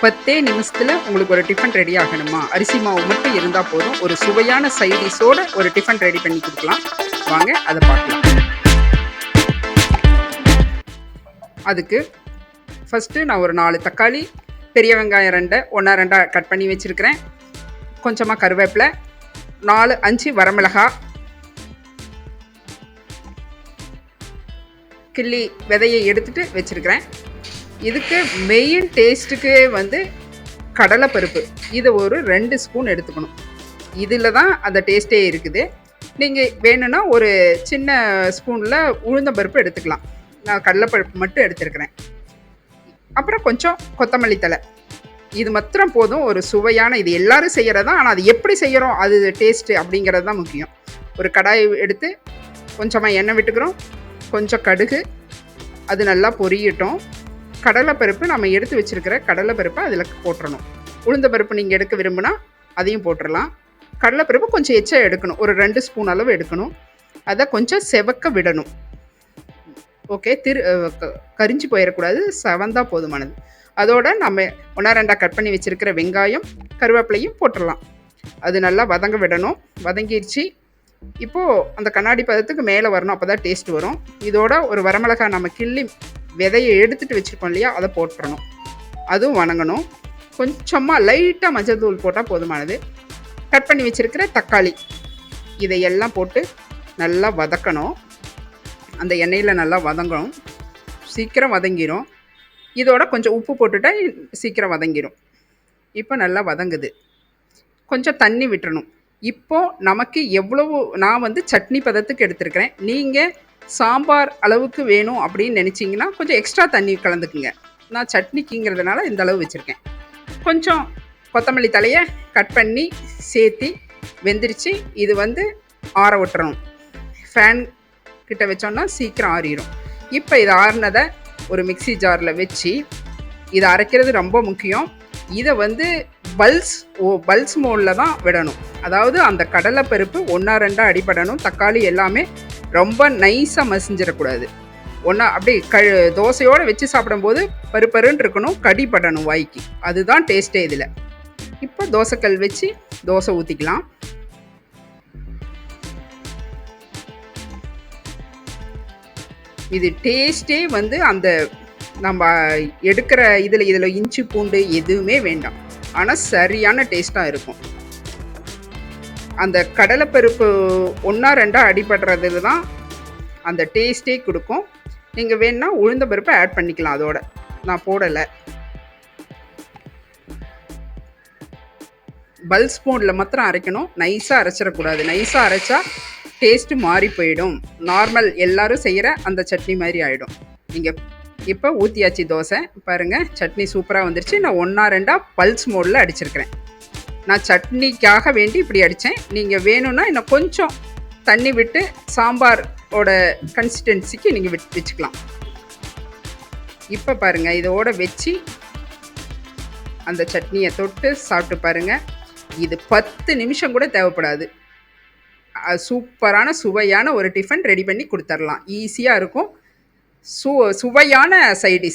10 நிமிஷத்துல உங்களுக்கு ஒரு டிஃபன் ரெடி ஆகணுமா? அரிசி மாவு மட்டும் இருந்தா போதும். ஒரு சுவையான சைட் டிஷ்ஷோட ஒரு டிஃபன் ரெடி பண்ணி குடுக்கலாம். வாங்க அத பார்க்கலாம். அதுக்கு ஃபர்ஸ்ட்டு நான் ஒரு 4 தக்காளி, பெரிய வெங்காயம் 2 ஒண்ணா 2ஆ கட் பண்ணி வச்சிருக்கிறேன். கொஞ்சமா கருவேப்பில, 4, 5 வரமிளகா, கிள்ளி விதையை எடுத்துட்டு வச்சிருக்கிறேன். இதுக்கு மெயின் டேஸ்ட்டுக்கு வந்து கடலைப்பருப்பு, இதை ஒரு 2 ஸ்பூன் எடுத்துக்கணும். இதில் தான் அந்த டேஸ்ட்டே இருக்குது. நீங்கள் வேணும்னா ஒரு சின்ன ஸ்பூனில் உளுந்தம்பருப்பு எடுத்துக்கலாம். நான் கடலைப்பருப்பு மட்டும் எடுத்துருக்கிறேன். அப்புறம் கொஞ்சம் கொத்தமல்லி தழை. இது மாத்திரம் போதும். ஒரு சுவையான, இது எல்லாரும் செய்கிறது தான், ஆனால் அது எப்படி செய்கிறோம் அது டேஸ்ட்டு அப்படிங்கிறது தான் முக்கியம். ஒரு கடாய் எடுத்து கொஞ்சமாக எண்ணெய் விட்டுக்கிறோம். கொஞ்சம் கடுகு, அது நல்லா பொரியட்டும். கடலைப்பருப்பு நம்ம எடுத்து வச்சுருக்கிற கடலைப்பருப்பை அதில் போட்டுறணும். உளுந்தம்பருப்பு நீங்கள் எடுக்க விரும்புனா அதையும் போட்டுடலாம். கடலைப்பருப்பு கொஞ்சம் எச்சா எடுக்கணும். ஒரு 2 ஸ்பூன் அளவு எடுக்கணும். அதை கொஞ்சம் செவக்க விடணும். ஓகே, கரிஞ்சு போயிடக்கூடாது, செவந்தா போதுமானது. அதோட நம்ம 1 2 கட் பண்ணி வச்சுருக்கிற வெங்காயம், கருவேப்பிலையும் போட்டுடலாம். அது நல்லா வதங்க விடணும். வதங்கிடுச்சு. இப்போது அந்த கண்ணாடி பதத்துக்கு மேலே வரணும், அப்போ தான் டேஸ்ட் வரும். இதோட ஒரு வரமிளகாய் நம்ம கிள்ளி விதையை எடுத்துகிட்டு வச்சுருக்கோம் இல்லையா, அதை போட்டுறணும். அதுவும் வணங்கணும். கொஞ்சமாக லைட்டாக மஞ்சள் தூள் போட்டால் போதுமானது. கட் பண்ணி வச்சுருக்கிற தக்காளி, இதையெல்லாம் போட்டு நல்லா வதக்கணும். அந்த எண்ணெயில் நல்லா வதங்கணும். சீக்கிரம் வதங்கிடும். இதோட கொஞ்சம் உப்பு போட்டுட்டா சீக்கிரம் வதங்கிடும். இப்போ நல்லா வதங்குது. கொஞ்சம் தண்ணி விட்டுறணும். இப்போது நமக்கு எவ்வளவு, நான் வந்து சட்னி பதத்துக்கு எடுத்துருக்கிறேன். நீங்கள் சாம்பார் அளவுக்கு வேணும் அப்படின்னு நினச்சிங்கன்னா கொஞ்சம் எக்ஸ்ட்ரா தண்ணி கலந்துக்குங்க. நான் சட்னிக்குங்கிறதுனால இந்த அளவு வச்சுருக்கேன். கொஞ்சம் கொத்தமல்லி தலையை கட் பண்ணி சேர்த்தி வெந்துருச்சு. இது வந்து ஆற விட்டுறணும். ஃபேன் கிட்ட வச்சோன்னா சீக்கிரம் ஆறிடும். இப்போ இது ஆறினதை ஒரு மிக்சி ஜாரில் வச்சு, இதை அரைக்கிறது ரொம்ப முக்கியம். இதை வந்து பல்ஸ் மோடில் தான் விடணும். அதாவது அந்த கடலைப்பருப்பு 1 2 அடிபடணும். தக்காளி எல்லாமே ரொம்ப நைஸாக மசிஞ்சிடக்கூடாது. ஒன்றா அப்படியே தோசையோடு வச்சு சாப்பிடும்போது பருப்பருன்னு இருக்கணும், கடிப்படணும் வாய்க்கு. அதுதான் டேஸ்ட்டே இதில். இப்போ தோசைக்கல் வச்சு தோசை ஊற்றிக்கலாம். இது டேஸ்ட்டே வந்து அந்த நம்ம எடுக்கிற இதில் இஞ்சி பூண்டு எதுவுமே வேண்டாம், ஆனால் சரியான டேஸ்ட்டாக இருக்கும். அந்த கடலைப்பருப்பு 1 2 அடிபடுறதுல தான் அந்த டேஸ்ட்டே கொடுக்கும். நீங்கள் வேணுன்னா உளுந்தம்பருப்பை ஆட் பண்ணிக்கலாம். அதோட நான் போடலை. பல்ஸ் மோடில் மாத்திரம் அரைக்கணும். நைஸாக அரைச்சிடக்கூடாது. நைஸாக அரைச்சா டேஸ்ட்டு மாறி போயிடும். நார்மல் எல்லோரும் செய்கிற அந்த சட்னி மாதிரி ஆகிடும். நீங்கள் இப்போ ஊற்றியாச்சு தோசை. பாருங்கள், சட்னி சூப்பராக வந்துருச்சு. நான் 1 2 பல்ஸ் மோடில் அடிச்சிருக்கிறேன். நான் சட்னிக்காக வேண்டி இப்படி அடித்தேன். நீங்கள் வேணும்னா இன்னும் கொஞ்சம் தண்ணி விட்டு சாம்பாரோட கன்சிஸ்டன்சிக்கு நீங்கள் வச்சுக்கலாம். இப்போ பாருங்கள், இதோட வச்சு அந்த சட்னியை தொட்டு சாப்பிட்டு பாருங்கள். இது 10 நிமிஷம் கூட தேவைப்படாது. சூப்பரான சுவையான ஒரு டிஃபன் ரெடி பண்ணி கொடுத்துர்லாம். ஈஸியாக இருக்கும். சுவையான சைட் டிஷ்.